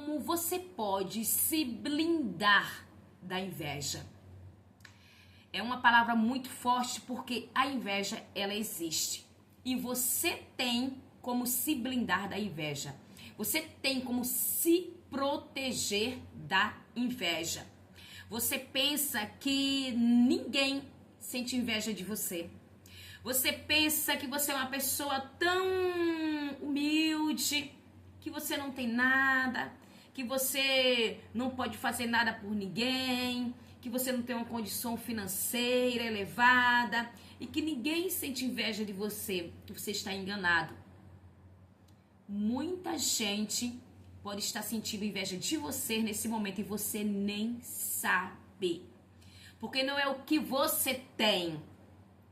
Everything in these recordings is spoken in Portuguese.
como você pode se blindar da inveja. É uma palavra muito forte porque a inveja, ela existe. E você tem como se blindar da inveja. Você tem como se proteger da inveja. Você pensa que ninguém sente inveja de você. Você pensa que você é uma pessoa tão humilde, que você não tem nada, que você não pode fazer nada por ninguém, que você não tem uma condição financeira elevada e que ninguém sente inveja de você, que você está enganado. Muita gente pode estar sentindo inveja de você nesse momento e você nem sabe. Porque não é o que você tem,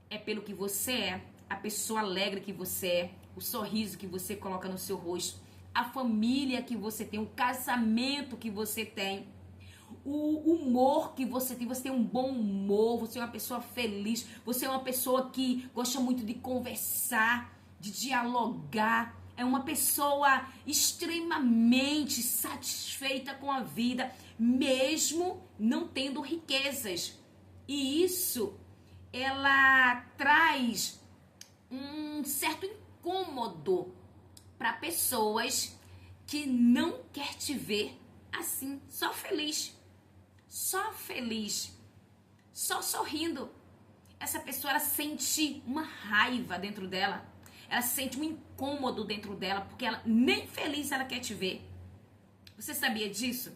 é pelo que você é, a pessoa alegre que você é, o sorriso que você coloca no seu rosto, a família que você tem, o casamento que você tem, o humor que você tem um bom humor, você é uma pessoa feliz, você é uma pessoa que gosta muito de conversar, de dialogar, é uma pessoa extremamente satisfeita com a vida, mesmo não tendo riquezas. E isso, ela traz um certo incômodo para pessoas que não quer te ver assim, só feliz, só sorrindo. Essa pessoa, ela sente uma raiva dentro dela, ela sente um incômodo dentro dela, porque ela nem feliz ela quer te ver. Você sabia disso?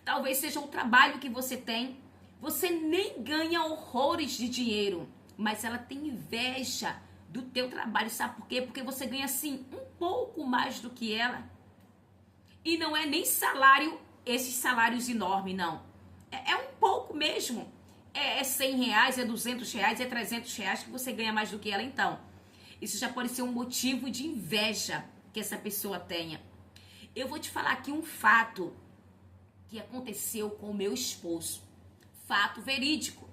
Talvez seja o trabalho que você tem, você nem ganha horrores de dinheiro, mas ela tem inveja do teu trabalho. Sabe por quê? Porque você ganha assim um pouco mais do que ela. E não é nem salário, esses salários enormes, não. É um pouco mesmo. É 100 reais, é 200 reais, é 300 reais que você ganha mais do que ela. Então, isso já pode ser um motivo de inveja que essa pessoa tenha. Eu vou te falar aqui um fato que aconteceu com o meu esposo. Fato verídico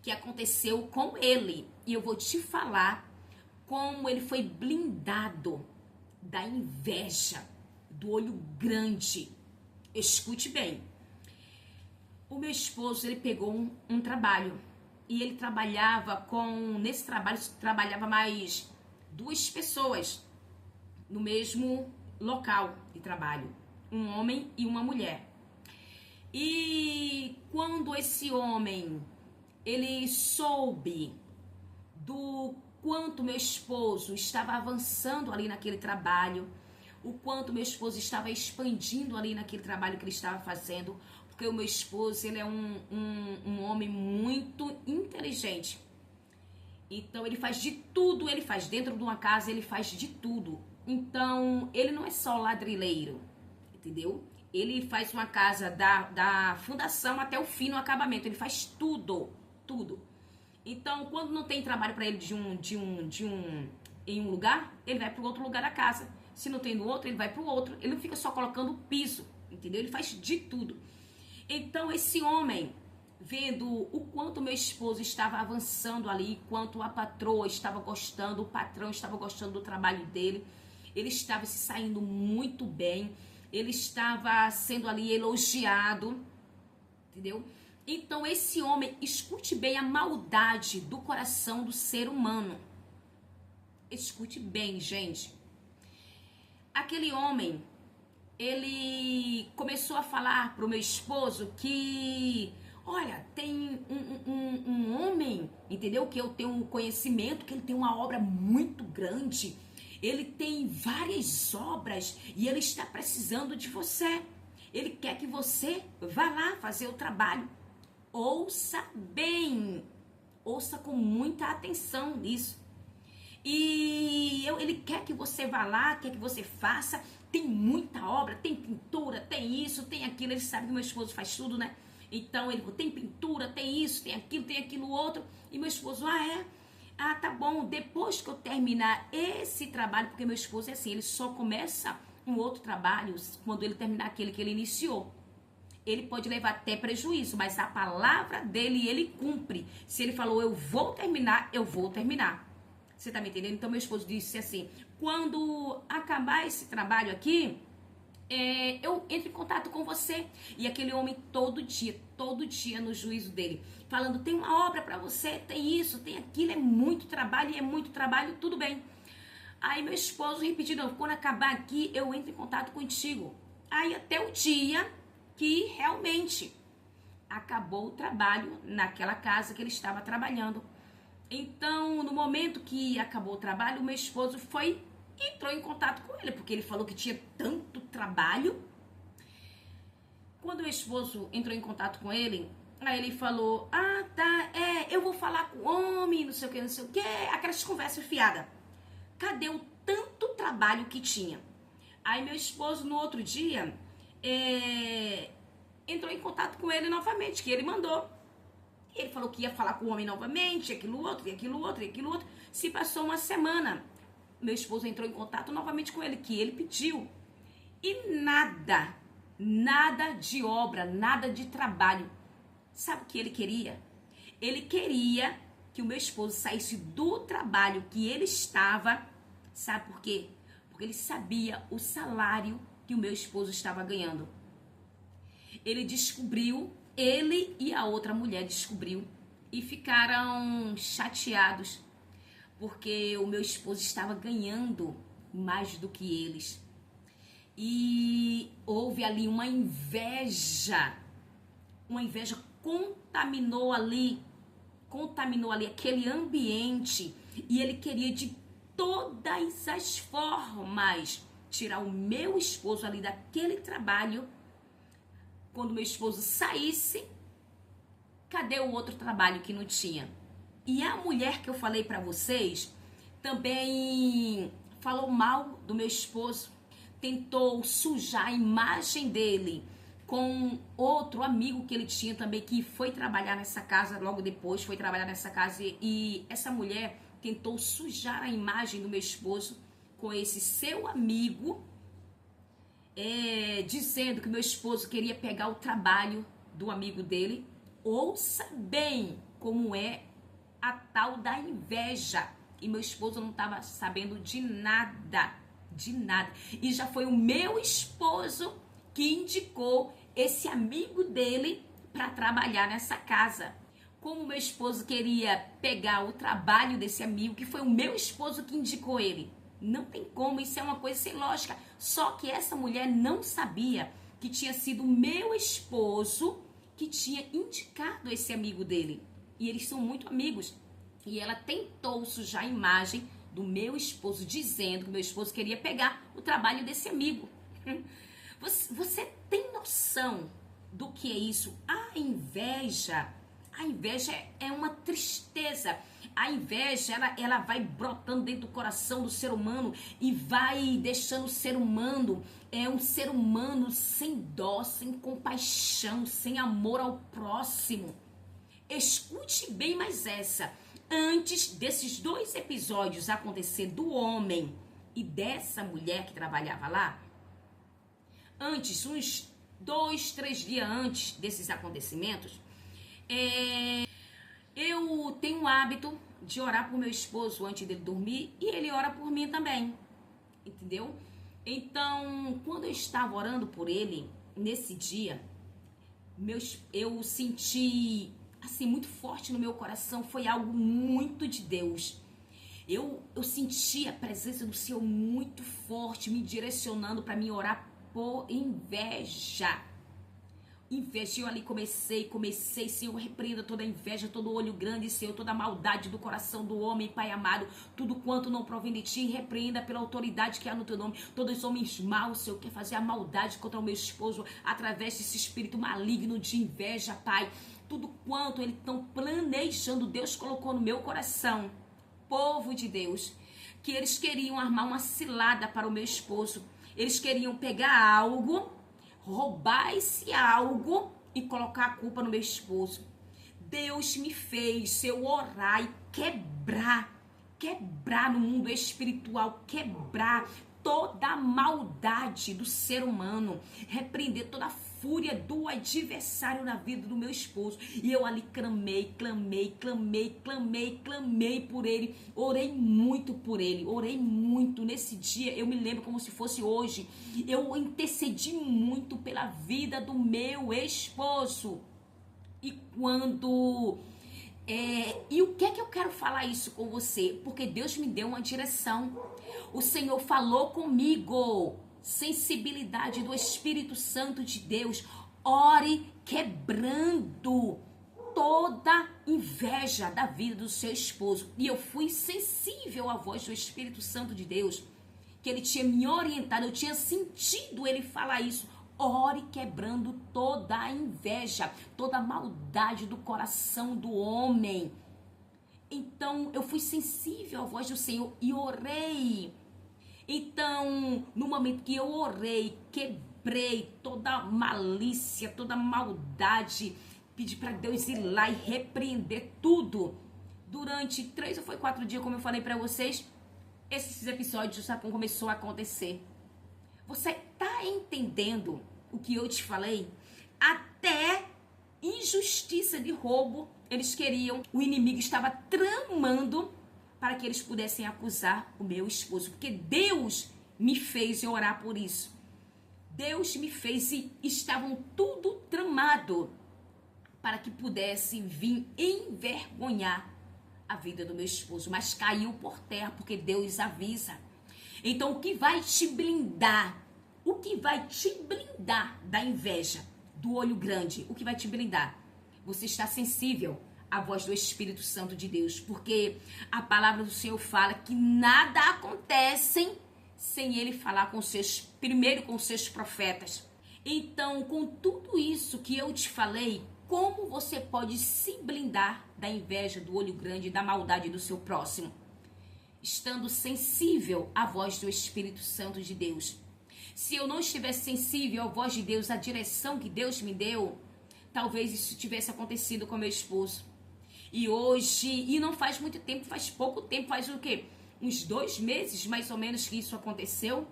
que aconteceu com ele. E eu vou te falar como ele foi blindado da inveja, do olho grande. Escute bem. O meu esposo, ele pegou um trabalho. E ele trabalhava nesse trabalho, trabalhava mais 2 pessoas no mesmo local de trabalho. Um homem e uma mulher. E quando esse homem, ele soube do quanto meu esposo estava avançando ali naquele trabalho, o quanto meu esposo estava expandindo ali naquele trabalho que ele estava fazendo, porque o meu esposo, ele é um homem muito inteligente. Então, ele faz de tudo, ele faz dentro de uma casa, ele faz de tudo. Então, ele não é só ladrilheiro, entendeu? Ele faz uma casa da fundação até o fim, no acabamento. Ele faz tudo, tudo. Então, quando não tem trabalho para ele em um lugar, ele vai para o outro lugar da casa. Se não tem no outro, ele vai para o outro. Ele não fica só colocando o piso, entendeu? Ele faz de tudo. Então, esse homem, vendo o quanto meu esposo estava avançando ali, quanto a patroa estava gostando, o patrão estava gostando do trabalho dele, ele estava se saindo muito bem, ele estava sendo ali elogiado, entendeu? Então, esse homem, escute bem a maldade do coração do ser humano. Escute bem, gente. Aquele homem, ele começou a falar pro meu esposo que, olha, tem um homem, entendeu? Que eu tenho um conhecimento, que ele tem uma obra muito grande. Ele tem várias obras e ele está precisando de você. Ele quer que você vá lá fazer o trabalho. Ouça bem, ouça com muita atenção nisso. E ele quer que você vá lá, quer que você faça. Tem muita obra, tem pintura, tem isso, tem aquilo. Ele sabe que meu esposo faz tudo, né? Então ele tem pintura, tem isso, tem aquilo outro. E meu esposo, é? Ah, tá bom, depois que eu terminar esse trabalho, porque meu esposo é assim, ele só começa um outro trabalho quando ele terminar aquele que ele iniciou. Ele pode levar até prejuízo, mas a palavra dele ele cumpre. Se ele falou, eu vou terminar, eu vou terminar. Você tá me entendendo? Então meu esposo disse assim, quando acabar esse trabalho aqui, eu entro em contato com você. E aquele homem todo dia no juízo dele, falando, tem uma obra para você, tem isso, tem aquilo, é muito trabalho, tudo bem. Aí meu esposo repetiu, não, quando acabar aqui, eu entro em contato contigo. Aí até o dia que realmente acabou o trabalho naquela casa que ele estava trabalhando. Então, no momento que acabou o trabalho, o meu esposo entrou em contato com ele, porque ele falou que tinha tanto trabalho. Quando o meu esposo entrou em contato com ele, aí ele falou, eu vou falar com o homem, não sei o que, aquelas conversas fiadas. Cadê o tanto trabalho que tinha? Aí meu esposo, no outro dia, entrou em contato com ele novamente, que ele mandou. Ele falou que ia falar com o homem novamente, aquilo outro. Se passou uma semana, meu esposo entrou em contato novamente com ele, que ele pediu. E nada de obra, nada de trabalho. Sabe o que ele queria? Ele queria que o meu esposo saísse do trabalho que ele estava. Sabe por quê? Porque ele sabia o salário que o meu esposo estava ganhando. Ele descobriu, ele e a outra mulher descobriu e ficaram chateados porque o meu esposo estava ganhando mais do que eles. E houve ali uma inveja contaminou ali aquele ambiente e ele queria de todas as formas tirar o meu esposo ali daquele trabalho. Quando meu esposo saísse, cadê o outro trabalho que não tinha? E a mulher que eu falei pra vocês também falou mal do meu esposo, tentou sujar a imagem dele com outro amigo que ele tinha também, que foi trabalhar nessa casa, logo depois foi trabalhar nessa casa, e essa mulher tentou sujar a imagem do meu esposo com esse seu amigo, dizendo que meu esposo queria pegar o trabalho do amigo dele. Ouça bem como é a tal da inveja. E meu esposo não estava sabendo de nada. E já foi o meu esposo que indicou esse amigo dele para trabalhar nessa casa. Como meu esposo queria pegar o trabalho desse amigo, que foi o meu esposo que indicou ele. Não tem como, isso é uma coisa sem lógica. Só que essa mulher não sabia que tinha sido o meu esposo que tinha indicado esse amigo dele. E eles são muito amigos. E ela tentou sujar a imagem do meu esposo, dizendo que meu esposo queria pegar o trabalho desse amigo. Você tem noção do que é isso? A inveja é uma tristeza. A inveja, ela vai brotando dentro do coração do ser humano e vai deixando o ser humano, um ser humano sem dó, sem compaixão, sem amor ao próximo. Escute bem mais essa. Antes desses 2 episódios acontecer do homem e dessa mulher que trabalhava lá, antes, uns 2, 3 dias antes desses acontecimentos, eu tenho o hábito de orar por meu esposo antes dele dormir e ele ora por mim também, entendeu? Então, quando eu estava orando por ele, nesse dia, eu senti, assim, muito forte no meu coração, foi algo muito de Deus. Eu senti a presença do Senhor muito forte, me direcionando para mim orar por inveja. Eu ali comecei, Senhor, repreenda toda a inveja, todo olho grande, Senhor, toda a maldade do coração do homem, Pai amado, tudo quanto não provém de Ti, repreenda pela autoridade que há no Teu nome, todos os homens maus, Senhor, quer fazer a maldade contra o meu esposo, através desse espírito maligno de inveja, Pai, tudo quanto eles estão planejando, Deus colocou no meu coração, povo de Deus, que eles queriam armar uma cilada para o meu esposo, eles queriam pegar algo, roubar esse algo e colocar a culpa no meu esposo. Deus me fez eu orar e quebrar no mundo espiritual, quebrar toda a maldade do ser humano, repreender toda a fúria do adversário na vida do meu esposo. E eu ali clamei por ele. Orei muito por ele, orei muito. Nesse dia, eu me lembro como se fosse hoje. Eu intercedi muito pela vida do meu esposo. E quando... e o que é que eu quero falar isso com você? Porque Deus me deu uma direção. O Senhor falou comigo. Sensibilidade do Espírito Santo de Deus. Ore quebrando toda inveja da vida do seu esposo. E eu fui sensível à voz do Espírito Santo de Deus, que ele tinha me orientado, eu tinha sentido ele falar isso. Ore quebrando toda a inveja, toda a maldade do coração do homem. Então, eu fui sensível à voz do Senhor e orei. Então, no momento que eu orei, quebrei toda malícia, toda maldade, pedi para Deus ir lá e repreender tudo. Durante 3 ou 4 dias, como eu falei para vocês, esses episódios já começou a acontecer. Você tá entendendo o que eu te falei? Até injustiça de roubo eles queriam. O inimigo estava tramando para que eles pudessem acusar o meu esposo. Porque Deus me fez orar por isso. Deus me fez e estavam tudo tramado para que pudesse vir envergonhar a vida do meu esposo. Mas caiu por terra porque Deus avisa. Então, o que vai te blindar? O que vai te blindar da inveja, do olho grande? O que vai te blindar? Você está sensível à voz do Espírito Santo de Deus, porque a palavra do Senhor fala que nada acontece sem ele falar primeiro com seus profetas. Então, com tudo isso que eu te falei, como você pode se blindar da inveja, do olho grande, da maldade do seu próximo? Estando sensível à voz do Espírito Santo de Deus. Se eu não estivesse sensível à voz de Deus, à direção que Deus me deu, talvez isso tivesse acontecido com meu esposo. E hoje, e não faz muito tempo, faz pouco tempo, faz o quê? Uns 2 meses, mais ou menos, que isso aconteceu.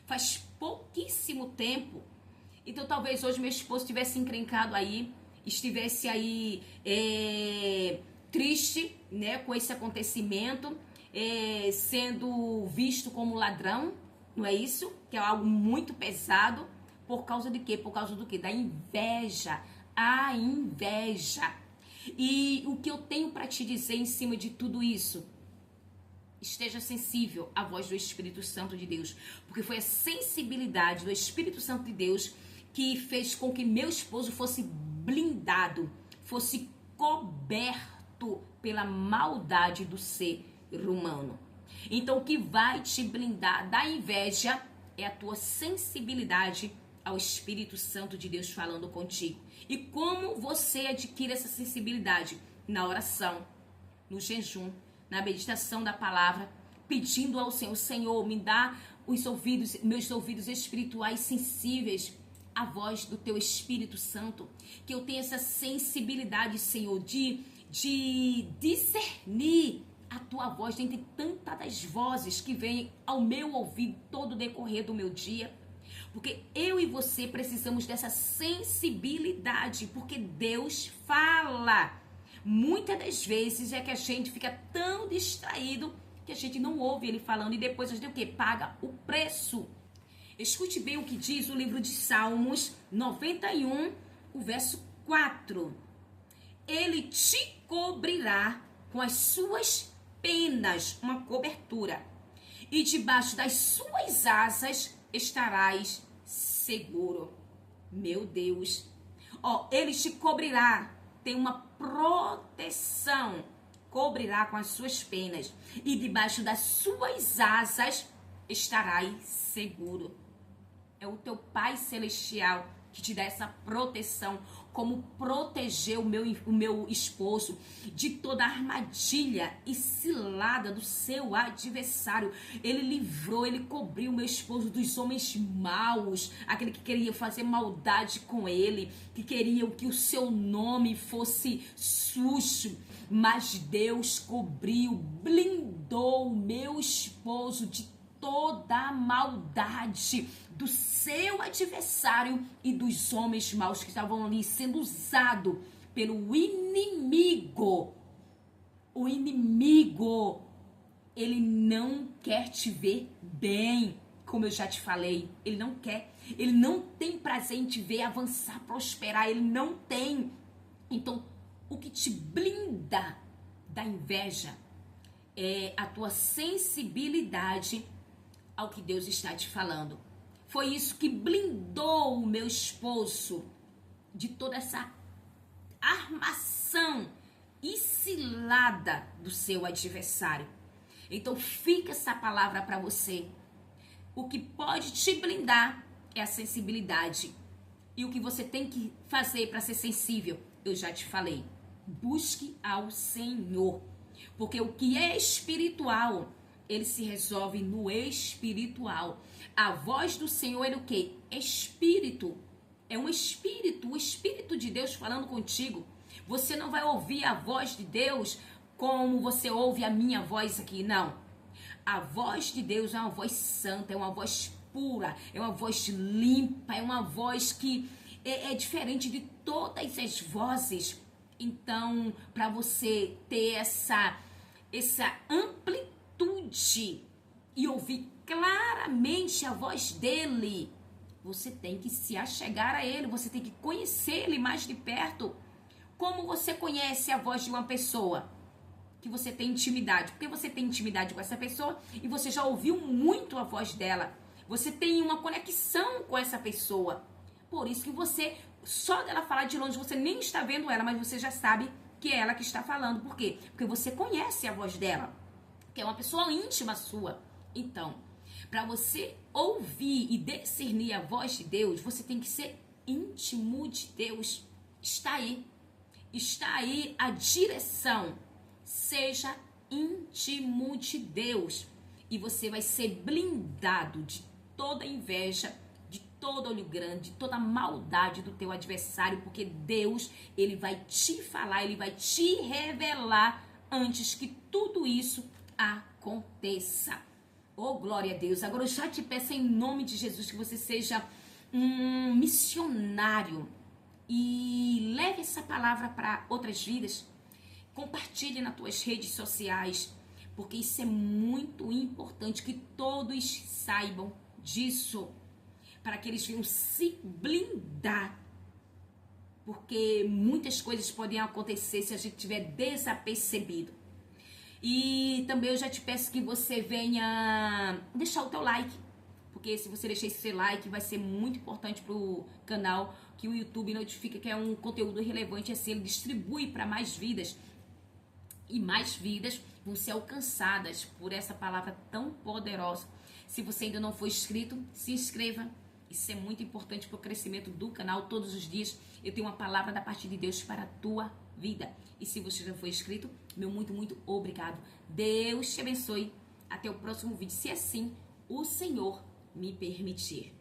Faz pouquíssimo tempo. Então, talvez hoje meu esposo tivesse encrencado aí, estivesse aí triste, né, com esse acontecimento, sendo visto como ladrão, não é isso? Que é algo muito pesado. Por causa de quê? Por causa do quê? Da inveja. A inveja. E o que eu tenho para te dizer em cima de tudo isso? Esteja sensível à voz do Espírito Santo de Deus. Porque foi a sensibilidade do Espírito Santo de Deus que fez com que meu esposo fosse blindado, fosse coberto pela maldade do ser humano. Então, o que vai te blindar da inveja é a tua sensibilidade ao Espírito Santo de Deus falando contigo. E como você adquire essa sensibilidade? Na oração, no jejum, na meditação da palavra, pedindo ao Senhor: Senhor, me dá meus ouvidos espirituais sensíveis à voz do teu Espírito Santo, que eu tenha essa sensibilidade, Senhor, de discernir a tua voz dentre tantas vozes que vêm ao meu ouvido todo o decorrer do meu dia. Porque eu e você precisamos dessa sensibilidade, porque Deus fala. Muitas das vezes é que a gente fica tão distraído que a gente não ouve ele falando e depois a gente o quê? Paga o preço. Escute bem o que diz o livro de Salmos 91, o verso 4. Ele te cobrirá com as suas penas, uma cobertura, e debaixo das suas asas estarás seguro. Meu Deus. Ele te cobrirá, tem uma proteção, cobrirá com as suas penas, e debaixo das suas asas estarás seguro. É o teu Pai Celestial que te dá essa proteção, como proteger o meu esposo de toda a armadilha e cilada do seu adversário. Ele livrou, ele cobriu o meu esposo dos homens maus, aquele que queria fazer maldade com ele, que queriam que o seu nome fosse sujo. Mas Deus cobriu, blindou o meu esposo de toda a maldade do seu adversário e dos homens maus que estavam ali sendo usados pelo inimigo. O inimigo, ele não quer te ver bem, como eu já te falei. Ele não quer. Ele não tem prazer em te ver avançar, prosperar. Ele não tem. Então, o que te blinda da inveja é a tua sensibilidade ao que Deus está te falando. Foi isso que blindou o meu esposo de toda essa armação e cilada do seu adversário. Então fica essa palavra para você. O que pode te blindar é a sensibilidade. E o que você tem que fazer para ser sensível, eu já te falei. Busque ao Senhor. Porque o que é espiritual, ele se resolve no espiritual. A voz do Senhor é o quê? Espírito. É um espírito, o Espírito de Deus falando contigo. Você não vai ouvir a voz de Deus como você ouve a minha voz aqui, não. A voz de Deus é uma voz santa, é uma voz pura, é uma voz limpa, é uma voz que é diferente de todas as vozes. Então, para você ter essa amplitude e ouvir claramente a voz dele, você tem que se achegar a ele, você tem que conhecer ele mais de perto. Como você conhece a voz de uma pessoa que você tem intimidade? Porque você tem intimidade com essa pessoa e você já ouviu muito a voz dela. Você tem uma conexão com essa pessoa. Por isso que você, só dela falar de longe, você nem está vendo ela, mas você já sabe que é ela que está falando. Por quê? Porque você conhece a voz dela, que é uma pessoa íntima sua. Então, para você ouvir e discernir a voz de Deus, você tem que ser íntimo de Deus. Está aí. Está aí a direção. Seja íntimo de Deus. E você vai ser blindado de toda inveja, de todo olho grande, de toda maldade do teu adversário. Porque Deus, ele vai te falar, ele vai te revelar antes que tudo isso aconteça. Oh, glória a Deus. Agora eu já te peço em nome de Jesus que você seja um missionário e leve essa palavra para outras vidas. Compartilhe nas tuas redes sociais, porque isso é muito importante que todos saibam disso, para que eles venham se blindar. Porque muitas coisas podem acontecer se a gente tiver desapercebido. E também eu já te peço que você venha deixar o teu like, porque se você deixar esse seu like vai ser muito importante pro canal, que o YouTube notifica que é um conteúdo relevante, assim ele distribui para mais vidas. E mais vidas vão ser alcançadas por essa palavra tão poderosa. Se você ainda não for inscrito, se inscreva. Isso é muito importante para o crescimento do canal. Todos os dias eu tenho uma palavra da parte de Deus para a tua vida. E se você já foi inscrito, meu muito obrigado. Deus te abençoe. Até o próximo vídeo, se assim o Senhor me permitir.